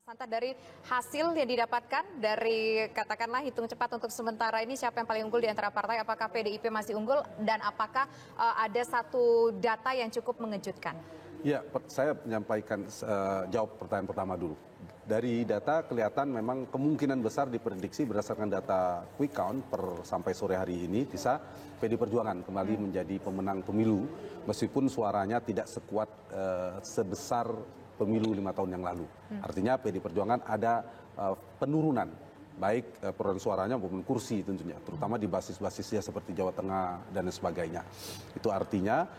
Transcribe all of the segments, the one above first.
Santa, dari hasil yang didapatkan dari katakanlah hitung cepat untuk sementara ini siapa yang paling unggul di antara partai? Apakah PDIP masih unggul dan apakah ada satu data yang cukup mengejutkan? Ya, saya menyampaikan jawab pertanyaan pertama dulu. Dari data kelihatan memang kemungkinan besar diprediksi berdasarkan data quick count sampai sore hari ini bisa PD Perjuangan kembali menjadi pemenang pemilu meskipun suaranya tidak sekuat sebesar pemilu 5 tahun yang lalu. Artinya PD Perjuangan ada penurunan baik perolehan suaranya maupun kursi tentunya, terutama di basis-basisnya seperti Jawa Tengah dan sebagainya. Itu artinya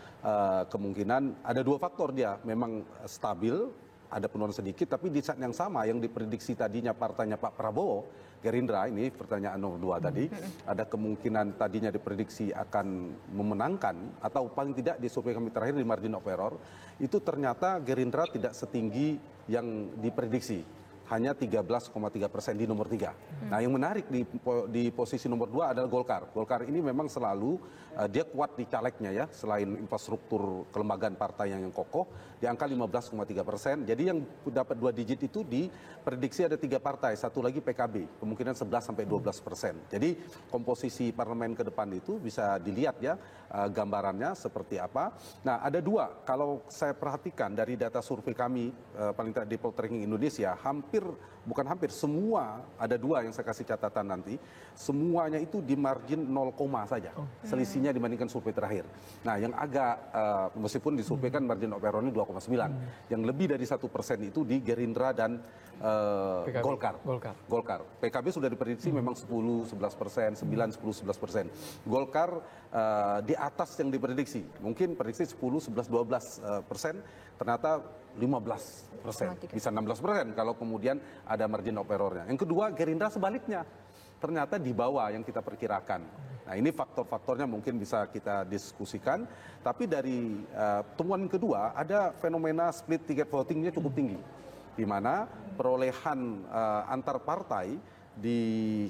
kemungkinan ada dua faktor dia memang stabil, ada penurunan sedikit, tapi di saat yang sama yang diprediksi tadinya partainya Pak Prabowo, Gerindra, ini pertanyaan nomor 2 tadi, ada kemungkinan tadinya diprediksi akan memenangkan, atau paling tidak di survei kami terakhir di margin of error, itu ternyata Gerindra tidak setinggi yang diprediksi. Hanya 13,3% di nomor 3. Nah, yang menarik di posisi nomor 2 adalah Golkar. Golkar ini memang selalu dia kuat di calegnya ya, selain infrastruktur kelembagaan partai yang kokoh, di angka 15,3%. Jadi yang dapat 2 digit itu diprediksi ada 3 partai, satu lagi PKB, kemungkinan 11-12%. Jadi komposisi parlemen ke depan itu bisa dilihat ya gambarannya seperti apa. Nah, ada 2 kalau saya perhatikan dari data survei kami paling tidak di Poltreking Indonesia, bukan hampir semua, ada 2 yang saya kasih catatan nanti, semuanya itu di margin 0, saja selisihnya dibandingkan survei terakhir. Nah, yang agak meskipun disurveikan margin of error ini 2,9, yang lebih dari 1% itu di Gerindra dan Golkar. PKB sudah diprediksi memang 10-11%, 9-10-11%. Golkar di atas yang diprediksi, mungkin prediksi 10-11-12%, ternyata 15%, bisa 16% kalau kemudian ada margin of error-nya. Yang kedua, Gerindra sebaliknya, ternyata di bawah yang kita perkirakan. Nah, ini faktor-faktornya mungkin bisa kita diskusikan, tapi dari temuan kedua ada fenomena split ticket voting-nya cukup tinggi, di mana perolehan antar partai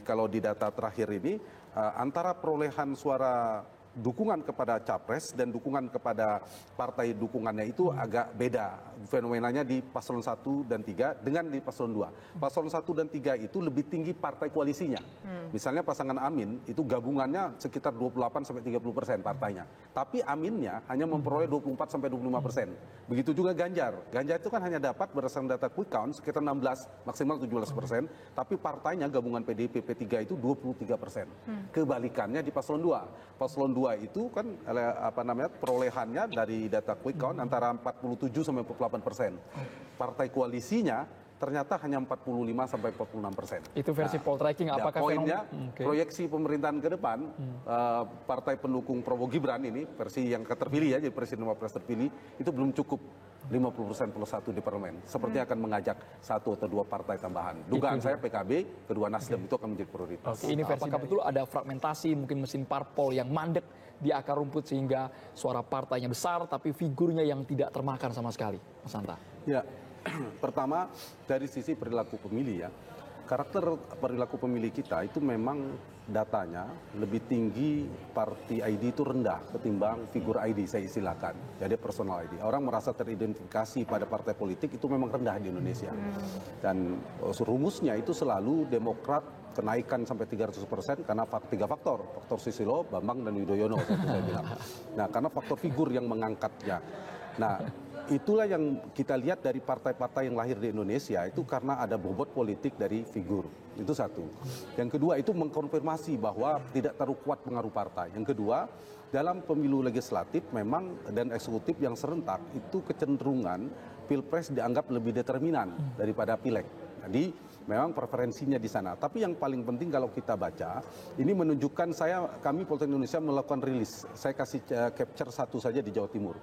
kalau di data terakhir ini antara perolehan suara dukungan kepada capres dan dukungan kepada partai dukungannya itu agak beda fenomenanya di paslon 1 dan 3 dengan di paslon 2. Paslon 1 dan 3 itu lebih tinggi partai koalisinya. Misalnya pasangan Amin itu gabungannya sekitar 28-30% partainya. Tapi Aminnya hanya memperoleh 24-25%. Begitu juga Ganjar. Ganjar itu kan hanya dapat berdasarkan data quick count sekitar 16 maksimal 17%, tapi partainya gabungan PDIP P3 itu 23%. Kebalikannya di paslon 2. Paslon 2 itu kan perolehannya dari data quick count antara 47-48%. Partai koalisinya ternyata hanya 45-46%. Itu versi Poltreking. Apakah poinnya proyeksi pemerintahan ke depan partai pendukung Prabowo Gibran ini versi yang terpilih ya, jadi presiden wapres terpilih itu belum cukup 50% plus 1 di parlemen. Seperti akan mengajak 1 atau 2 partai tambahan. Dugaan saya PKB, kedua Nasdem itu akan menjadi prioritas. Ini apakah betul ada fragmentasi mungkin mesin parpol yang mandek di akar rumput sehingga suara partainya besar tapi figurnya yang tidak termakan sama sekali, Mas Santa? Ya, pertama dari sisi perilaku pemilih ya, karakter perilaku pemilih kita itu memang datanya lebih tinggi party ID itu rendah ketimbang figur ID, saya istilahkan. Jadi personal ID. Orang merasa teridentifikasi pada partai politik itu memang rendah di Indonesia. Dan rumusnya itu selalu Demokrat kenaikan sampai 300% karena 3 faktor. Faktor Susilo, Bambang, dan Yudhoyono, saya bilang. Nah, karena faktor figur yang mengangkatnya. Nah, itulah yang kita lihat dari partai-partai yang lahir di Indonesia itu karena ada bobot politik dari figur. Itu satu. Yang kedua itu mengkonfirmasi bahwa tidak terlalu kuat pengaruh partai. Yang kedua, dalam pemilu legislatif memang dan eksekutif yang serentak itu kecenderungan pilpres dianggap lebih determinan daripada pileg. Jadi memang preferensinya di sana. Tapi yang paling penting kalau kita baca, ini menunjukkan kami Poltreking Indonesia melakukan rilis. Saya kasih capture satu saja di Jawa Timur.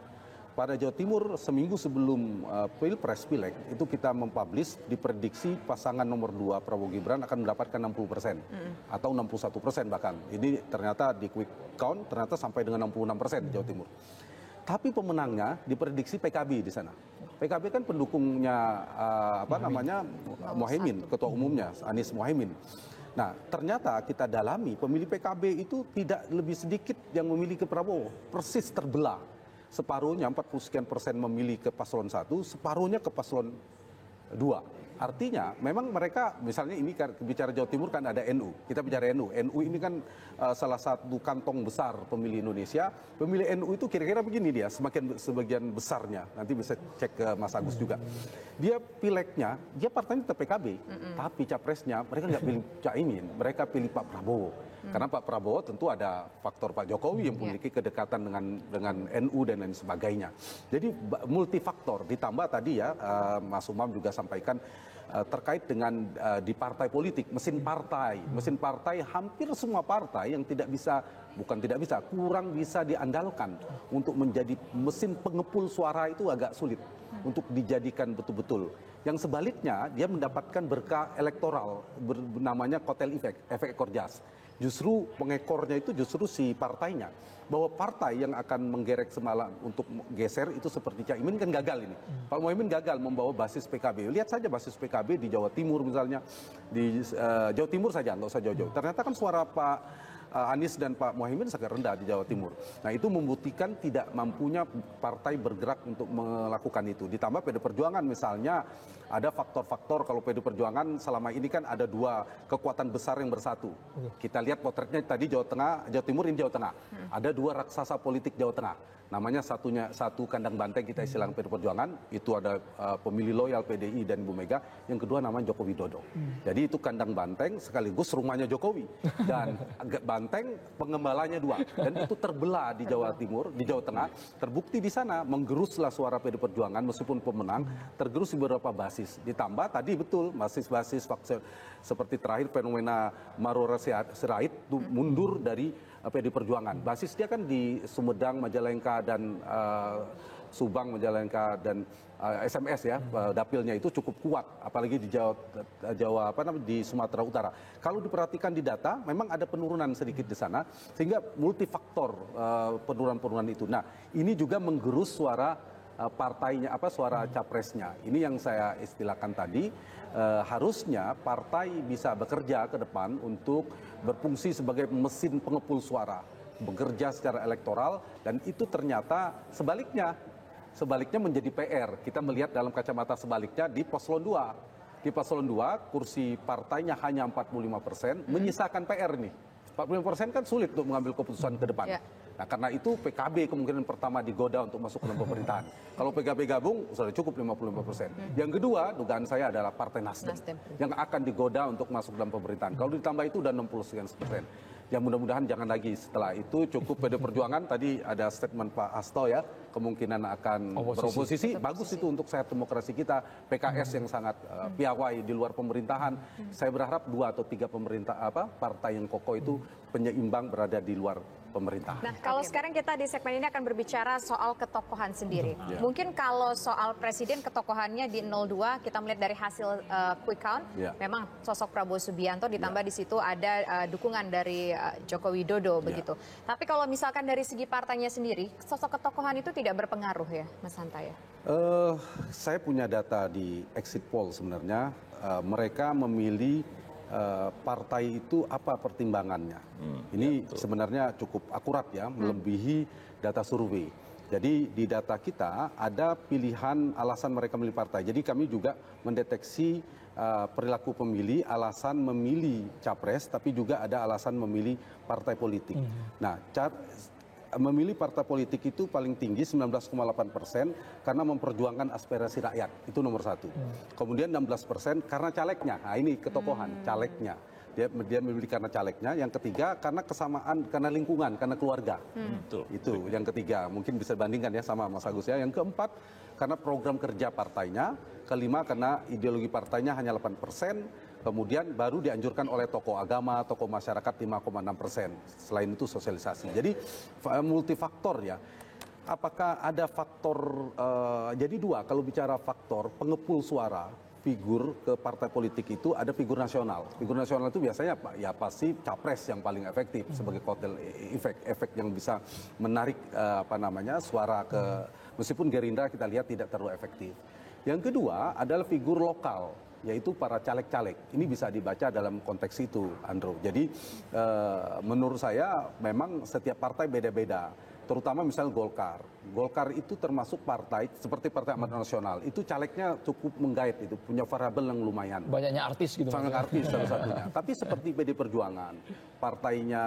Pada Jawa Timur, seminggu sebelum Pilpres Pileg, itu kita mempublish diprediksi pasangan nomor 2 Prabowo Gibran akan mendapatkan 60% atau 61% bahkan. Ini ternyata di quick count ternyata sampai dengan 66% di Jawa Timur. Tapi pemenangnya diprediksi PKB di sana. PKB kan pendukungnya Muhaimin, ketua umumnya Anies Muhaimin. Nah, ternyata kita dalami pemilih PKB itu tidak lebih sedikit yang memilih ke Prabowo, persis terbelah. Separuhnya 40 sekian persen memilih ke paslon 1, separuhnya ke paslon 2. Artinya memang mereka, misalnya ini bicara Jawa Timur kan ada NU, kita bicara NU. NU ini kan salah satu kantong besar pemilih Indonesia. Pemilih NU itu kira-kira begini dia, sebagian besarnya. Nanti bisa cek ke Mas Agus juga. Dia pileknya, dia partainya tetap PKB, tapi capresnya mereka nggak pilih Caimin, mereka pilih Pak Prabowo. Karena Pak Prabowo tentu ada faktor Pak Jokowi yang memiliki kedekatan dengan NU dan lain sebagainya. Jadi multifaktor, ditambah tadi ya Mas Umam juga sampaikan terkait dengan di partai politik, mesin partai hampir semua partai yang kurang bisa diandalkan untuk menjadi mesin pengepul suara itu agak sulit untuk dijadikan betul-betul. Yang sebaliknya dia mendapatkan berkah elektoral namanya kotel efek ekor jas. Justru pengekornya itu justru si partainya. Bahwa partai yang akan menggerek semalam untuk geser itu seperti Caimin kan gagal ini. Pak Muhaimin gagal membawa basis PKB. Lihat saja basis PKB di Jawa Timur misalnya. Di Jawa Timur saja, nggak usah jauh-jauh. Ternyata kan suara Pak Anies dan Pak Muhaimin sangat rendah di Jawa Timur. Nah itu membuktikan tidak mampunya partai bergerak untuk melakukan itu. Ditambah PD Perjuangan misalnya ada faktor-faktor kalau PD Perjuangan selama ini kan ada dua kekuatan besar yang bersatu. Kita lihat potretnya tadi Jawa Timur ini Jawa Tengah. Ada dua raksasa politik Jawa Tengah. Namanya satu kandang banteng kita istilahkan PD Perjuangan, itu ada pemilih loyal PDI dan Ibu Mega, yang kedua namanya Joko Widodo. Jadi itu kandang banteng sekaligus rumahnya Jokowi. Dan banteng pengembalanya dua. Dan itu terbelah di Jawa Timur, di Jawa Tengah, terbukti di sana menggeruslah suara PD Perjuangan meskipun pemenang, tergerus di beberapa basis. Ditambah tadi betul basis-basis seperti terakhir fenomena Marora Sirait itu mundur dari PD Perjuangan. Basis dia kan di Sumedang, Majalengka dan Subang, Majalengka dan SMS ya, dapilnya itu cukup kuat, apalagi di di Sumatera Utara. Kalau diperhatikan di data, memang ada penurunan sedikit di sana, sehingga multifaktor penurunan itu. Nah, ini juga menggerus suara partainya, suara capresnya. Ini yang saya istilahkan tadi, harusnya partai bisa bekerja ke depan untuk berfungsi sebagai mesin pengepul suara, bekerja secara elektoral, dan itu ternyata sebaliknya menjadi PR. Kita melihat dalam kacamata sebaliknya di Paslon 2. Di Paslon 2 kursi partainya hanya 45%, menyisakan PR nih. 45% kan sulit untuk mengambil keputusan ke depan. Nah karena itu PKB kemungkinan pertama digoda untuk masuk ke dalam pemerintahan. Kalau PKB gabung sudah cukup 55%. Yang kedua dugaan saya adalah Partai Nasdem yang akan digoda untuk masuk dalam pemerintahan. Kalau ditambah itu udah 60%. Ya mudah-mudahan jangan lagi, setelah itu cukup PD Perjuangan. Tadi ada statement Pak Hasto ya, kemungkinan akan beroposisi. Bagus itu untuk sehat demokrasi kita. PKS yang sangat piawai di luar pemerintahan. Saya berharap 2 atau 3 partai yang kokoh itu penyeimbang berada di luar pemerintahan. Nah, kalau sekarang kita di segmen ini akan berbicara soal ketokohan sendiri. Mungkin kalau soal presiden ketokohannya di 02, kita melihat dari hasil quick count, memang sosok Prabowo Subianto ditambah di situ ada dukungan dari Joko Widodo begitu. Tapi kalau misalkan dari segi partainya sendiri, sosok ketokohan itu tidak berpengaruh ya, Mas Hanta ya? Saya punya data di exit poll sebenarnya. Mereka memilih partai itu apa pertimbangannya. Ini sebenarnya cukup akurat ya, melebihi data survei. Jadi di data kita ada pilihan alasan mereka memilih partai. Jadi kami juga mendeteksi perilaku pemilih, alasan memilih capres, tapi juga ada alasan memilih partai politik. Nah, memilih partai politik itu paling tinggi 19,8% karena memperjuangkan aspirasi rakyat, itu nomor 1. Kemudian 16% karena calegnya. Nah ini ketokohan, calegnya. Dia memilih karena calegnya. Yang ketiga karena kesamaan, karena lingkungan, karena keluarga. Itu yang ketiga. Mungkin bisa dibandingkan ya sama Mas Agus ya. Yang keempat karena program kerja partainya. Kelima karena ideologi partainya hanya 8%. Kemudian baru dianjurkan oleh tokoh agama, tokoh masyarakat 5,6%. Selain itu sosialisasi. Jadi multifaktor ya. Apakah ada faktor, jadi 2, kalau bicara faktor pengepul suara, figur ke partai politik itu ada figur nasional. Figur nasional itu biasanya ya pasti capres yang paling efektif sebagai kotel efek yang bisa menarik suara ke, meskipun Gerindra kita lihat tidak terlalu efektif. Yang kedua adalah figur lokal, yaitu para caleg-caleg. Ini bisa dibaca dalam konteks itu, Andrew. Jadi menurut saya memang setiap partai beda-beda. terutama misalnya Golkar. Golkar itu termasuk partai seperti Partai Amanat Nasional. Itu calegnya cukup menggait, itu punya variabel yang lumayan. Banyaknya artis gitu. Sangat artis salah satunya. Tapi seperti PD Perjuangan, partainya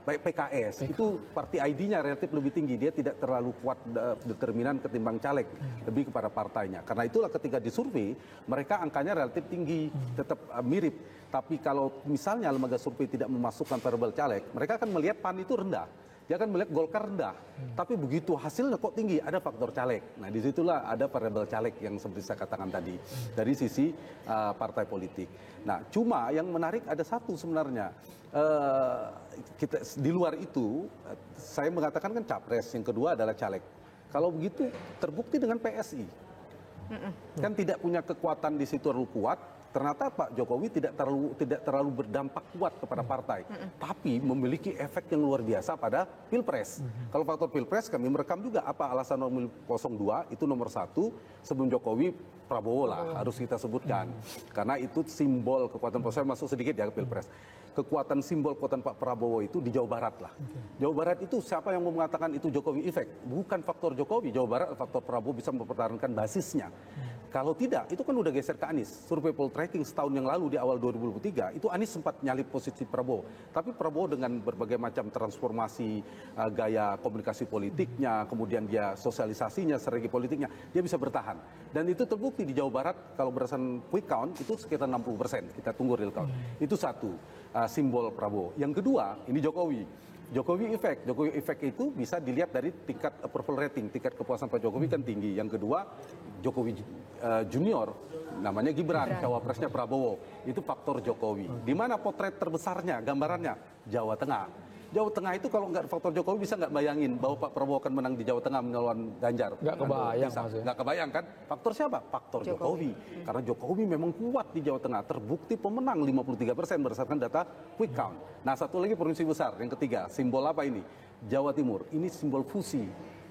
PKS, itu parti ID-nya relatif lebih tinggi. Dia tidak terlalu kuat determinan ketimbang caleg, lebih kepada partainya. Karena itulah ketika disurvei, mereka angkanya relatif tinggi, tetap mirip. Tapi kalau misalnya lembaga survei tidak memasukkan variabel caleg, mereka akan melihat PAN itu rendah. Dia akan melihat Golkar rendah, tapi begitu hasilnya kok tinggi, ada faktor caleg. Nah, disitulah ada variabel caleg yang seperti saya katakan tadi, dari sisi partai politik. Nah, cuma yang menarik ada satu sebenarnya. Kita di luar itu, saya mengatakan kan capres, yang kedua adalah caleg. Kalau begitu, terbukti dengan PSI. Kan tidak punya kekuatan di situ terlalu kuat. Ternyata Pak Jokowi tidak terlalu berdampak kuat kepada partai, tapi memiliki efek yang luar biasa pada Pilpres. Kalau faktor Pilpres kami merekam juga apa alasan nomor 02 itu nomor 1 sebelum Jokowi, Prabowo lah harus kita sebutkan, karena itu simbol kekuatan. Saya masuk sedikit ya ke Pilpres. Kekuatan simbol kekuatan Pak Prabowo itu di Jawa Barat lah. Jawa Barat itu siapa yang mau mengatakan itu Jokowi efek? Bukan faktor Jokowi. Jawa Barat faktor Prabowo bisa mempertahankan basisnya. Kalau tidak, itu kan udah geser ke Anies. Survei poltreking setahun yang lalu di awal 2023, itu Anies sempat nyalip posisi Prabowo. Tapi Prabowo dengan berbagai macam transformasi gaya komunikasi politiknya, kemudian dia sosialisasinya, strategi politiknya, dia bisa bertahan. Dan itu terbukti di Jawa Barat, kalau berdasarkan quick count, itu sekitar 60%. Kita tunggu real count. Itu satu, simbol Prabowo. Yang kedua, ini Jokowi. Jokowi efek itu bisa dilihat dari tingkat approval rating, tingkat kepuasan Pak Jokowi kan tinggi. Yang kedua, Jokowi junior, namanya Gibran, cawapresnya Prabowo. Itu faktor Jokowi. Di mana potret terbesarnya, gambarannya? Jawa Tengah. Jawa Tengah itu kalau nggak faktor Jokowi bisa nggak bayangin bahwa Pak Prabowo akan menang di Jawa Tengah melawan Ganjar. Nggak kebayang, nggak kebayang kan? Faktor siapa? Faktor Jokowi. Karena Jokowi memang kuat di Jawa Tengah. Terbukti pemenang 53% berdasarkan data quick count. Nah, satu lagi provinsi besar, yang ketiga, simbol apa ini? Jawa Timur. Ini simbol fusi,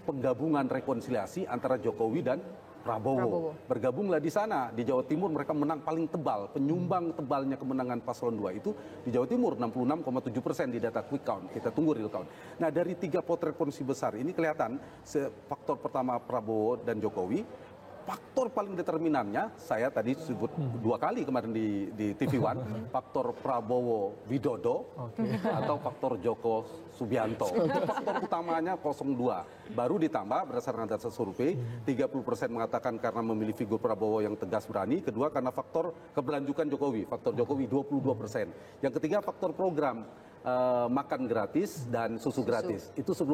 penggabungan rekonsiliasi antara Jokowi dan Prabowo. Bergabunglah di sana. Di Jawa Timur mereka menang paling tebal. Penyumbang tebalnya kemenangan paslon 2 itu di Jawa Timur 66,7% di data quick count. Kita tunggu real count. Nah, dari 3 potret provinsi besar ini kelihatan faktor pertama Prabowo dan Jokowi. Faktor paling determinannya, saya tadi sebut 2 kali kemarin di TV One, faktor Prabowo Widodo atau faktor Joko Subianto. Itu faktor utamanya 02. Baru ditambah berdasarkan data survei, 30% mengatakan karena memilih figur Prabowo yang tegas berani. Kedua, karena faktor keberlanjutan Jokowi, faktor Jokowi 22%. Yang ketiga, faktor program. Makan gratis dan susu gratis itu 10%.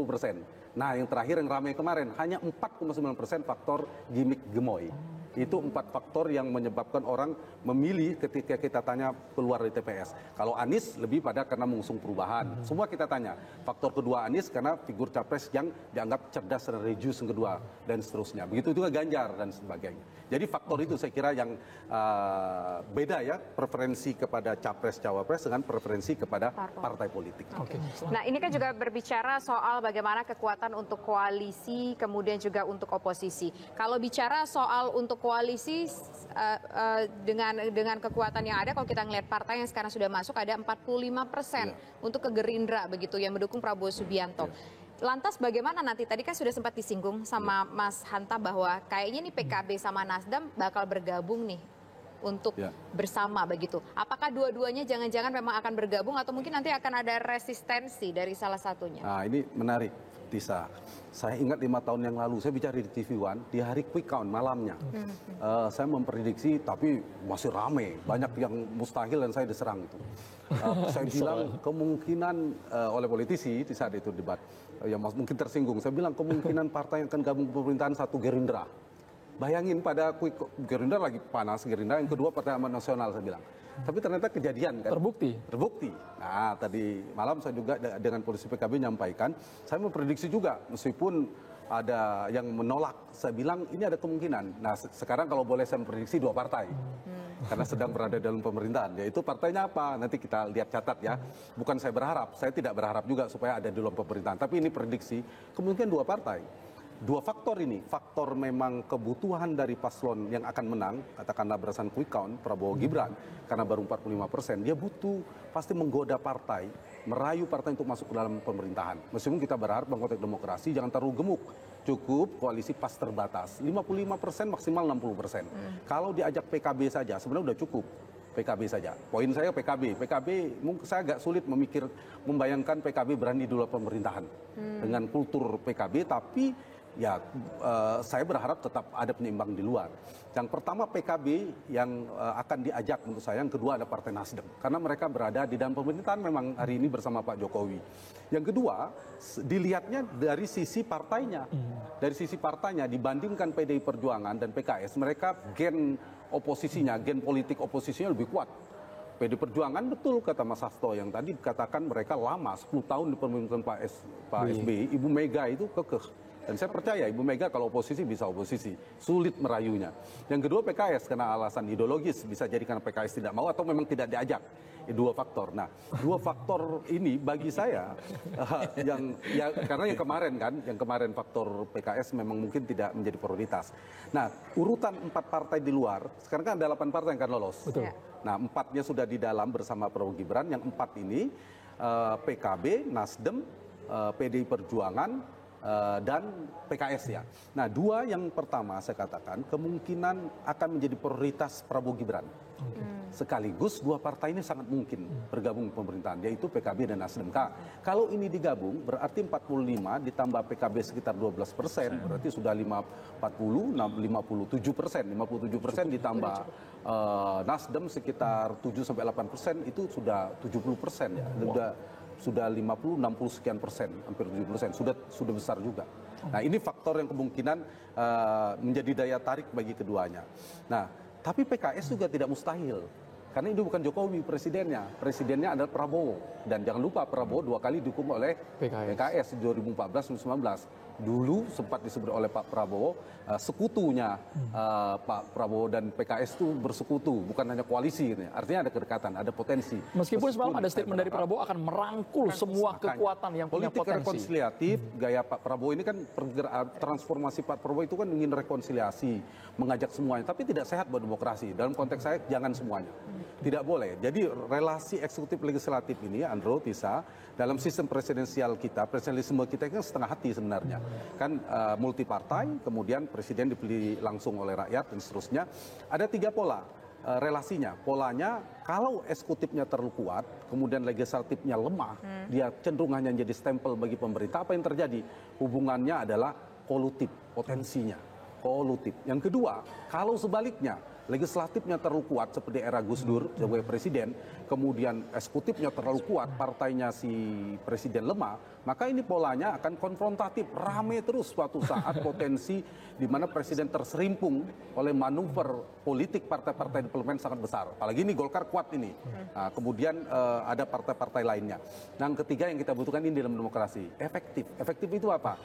Nah, yang terakhir yang ramai kemarin hanya 4,9% faktor gimmick gemoy. Itu 4 faktor yang menyebabkan orang memilih ketika kita tanya keluar dari TPS. Kalau Anies lebih pada karena mengusung perubahan. Semua kita tanya. Faktor kedua Anies karena figur capres yang dianggap cerdas dan religius yang kedua dan seterusnya. Begitu juga Ganjar dan sebagainya. Jadi faktor itu saya kira yang beda ya, preferensi kepada capres-cawapres dengan preferensi kepada partai politik. Nah, ini kan juga berbicara soal bagaimana kekuatan untuk koalisi, kemudian juga untuk oposisi. Kalau bicara soal untuk koalisi dengan kekuatan yang ada, kalau kita ngelihat partai yang sekarang sudah masuk ada 45% untuk ke Gerindra begitu yang mendukung Prabowo Subianto. Lantas bagaimana nanti, tadi kan sudah sempat disinggung sama Mas Hanta bahwa kayaknya nih PKB sama Nasdem bakal bergabung nih untuk bersama begitu. Apakah dua-duanya jangan-jangan memang akan bergabung atau mungkin nanti akan ada resistensi dari salah satunya? Nah, ini menarik, Tisa. Saya ingat 5 tahun yang lalu, saya bicara di TV One, di hari quick count malamnya. Saya memprediksi, tapi masih rame. Banyak yang mustahil dan saya diserang itu. Saya bilang kemungkinan oleh politisi di saat itu debat, yang mungkin tersinggung. Saya bilang kemungkinan partai yang akan gabung pemerintahan satu Gerindra. Bayangin pada Gerindra lagi panas, Gerindra yang kedua Partai Amanat Nasional saya bilang. Tapi ternyata kejadian kan. Terbukti. Nah, tadi malam saya juga dengan polisi PKB nyampaikan, saya memprediksi juga meskipun ada yang menolak, saya bilang ini ada kemungkinan. Nah, sekarang kalau boleh saya memprediksi 2 partai. Karena sedang berada dalam pemerintahan, yaitu partainya apa? Nanti kita lihat catat ya. Bukan saya berharap, saya tidak berharap juga supaya ada di dalam pemerintahan. Tapi ini prediksi, kemungkinan 2 partai. dua faktor ini, faktor memang kebutuhan dari paslon yang akan menang, katakanlah berdasarkan quick count, Prabowo Gibran, karena baru 45%, dia butuh pasti menggoda partai, merayu partai untuk masuk ke dalam pemerintahan. Meskipun kita berharap dalam konteks demokrasi jangan terlalu gemuk, cukup koalisi pas terbatas, 55% maksimal 60%. Kalau diajak PKB saja, sebenarnya udah cukup. PKB saja. Poin saya PKB. Saya agak sulit membayangkan PKB berani di luar pemerintahan dengan kultur PKB, tapi ya saya berharap tetap ada penyeimbang di luar. Yang pertama PKB yang akan diajak menurut saya, yang kedua ada Partai Nasdem. Karena mereka berada di dalam pemerintahan memang hari ini bersama Pak Jokowi. Yang kedua, dilihatnya dari sisi partainya. Dari sisi partainya dibandingkan PDI Perjuangan dan PKS, mereka gen oposisinya, gen politik oposisinya lebih kuat. PDI Perjuangan betul kata Mas Hasto yang tadi katakan mereka lama 10 tahun di pemerintahan Pak SBY, Ibu Mega itu kekeh. Dan saya percaya Ibu Mega kalau oposisi bisa oposisi, sulit merayunya. Yang kedua PKS karena alasan ideologis, bisa jadi karena PKS tidak mau atau memang tidak diajak. Dua faktor. Nah, dua faktor ini bagi saya karena yang kemarin faktor PKS memang mungkin tidak menjadi prioritas. Nah, urutan 4 partai di luar, sekarang kan ada 8 partai yang akan lolos. Betul. Nah, 4-nya sudah di dalam bersama Prabowo Gibran, yang 4 ini PKB, Nasdem, PDI Perjuangan, dan PKS ya. Nah, 2 yang pertama saya katakan kemungkinan akan menjadi prioritas Prabowo Gibran. Sekaligus 2 partai ini sangat mungkin bergabung pemerintahan, yaitu PKB dan Nasdem. Kalau ini digabung berarti 45 ditambah PKB sekitar 12%, berarti sudah 57% ditambah Nasdem sekitar 7-8%, itu sudah 70% ya. Sudah 50-60 sekian persen, hampir 70%, sudah besar juga. Nah, ini faktor yang kemungkinan menjadi daya tarik bagi keduanya. Nah, tapi PKS juga tidak mustahil. Karena ini bukan Jokowi presidennya adalah Prabowo. Dan jangan lupa Prabowo 2 kali didukung oleh PKS 2014-2019. Dulu sempat disebut oleh Pak Prabowo, sekutunya Pak Prabowo dan PKS itu bersekutu, bukan hanya koalisi. Artinya ada kedekatan, ada potensi. Meskipun semalam ada statement dari Prabowo akan merangkul semua kekuatan yang punya politik potensi. Rekonsiliatif, gaya Pak Prabowo ini kan transformasi Pak Prabowo itu kan ingin rekonsiliasi, mengajak semuanya, tapi tidak sehat buat demokrasi. Dalam konteks saya jangan semuanya. Tidak boleh. Jadi relasi eksekutif legislatif ini, Andro, Tisa, dalam sistem presidensial kita, presidensialisme kita kan setengah hati sebenarnya. Kan multi partai, kemudian presiden dipilih langsung oleh rakyat dan seterusnya. Ada 3 pola relasinya. Polanya kalau eksekutifnya terlalu kuat, kemudian legislatifnya lemah, dia cenderung hanya jadi stempel bagi pemerintah. Apa yang terjadi? Hubungannya adalah kolutif, potensinya kolutif. Yang kedua, kalau sebaliknya legislatifnya terlalu kuat seperti era Gus Dur sebagai presiden, kemudian eksekutifnya terlalu kuat, partainya si presiden lemah, maka ini polanya akan konfrontatif, rame terus suatu saat potensi di mana presiden terserimpung oleh manuver politik partai-partai di parlemen sangat besar. Apalagi ini Golkar kuat ini. Nah, kemudian ada partai-partai lainnya. Nah, yang ketiga yang kita butuhkan ini dalam demokrasi, efektif. Efektif itu apa?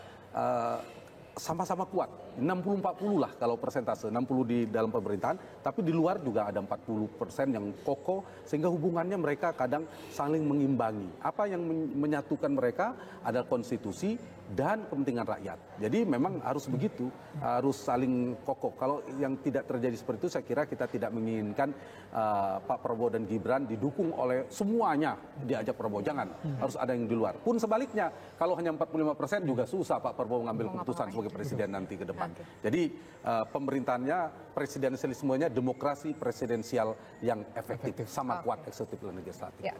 Sama-sama kuat, 60-40 lah kalau persentase, 60 di dalam pemerintahan, tapi di luar juga ada 40% yang kokoh, sehingga hubungannya mereka kadang saling mengimbangi. Apa yang menyatukan mereka adalah konstitusi dan kepentingan rakyat. Jadi memang harus begitu, harus saling kokoh. Kalau yang tidak terjadi seperti itu, saya kira kita tidak menginginkan Pak Prabowo dan Gibran didukung oleh semuanya diajak Prabowo. Jangan, harus ada yang di luar. Pun sebaliknya, kalau hanya 45% juga susah Pak Prabowo mengambil keputusan sebagai presiden nanti ke depan. Jadi pemerintahannya, presidensialismenya demokrasi presidensial yang efektif, sama kuat eksekutif dan legislatif.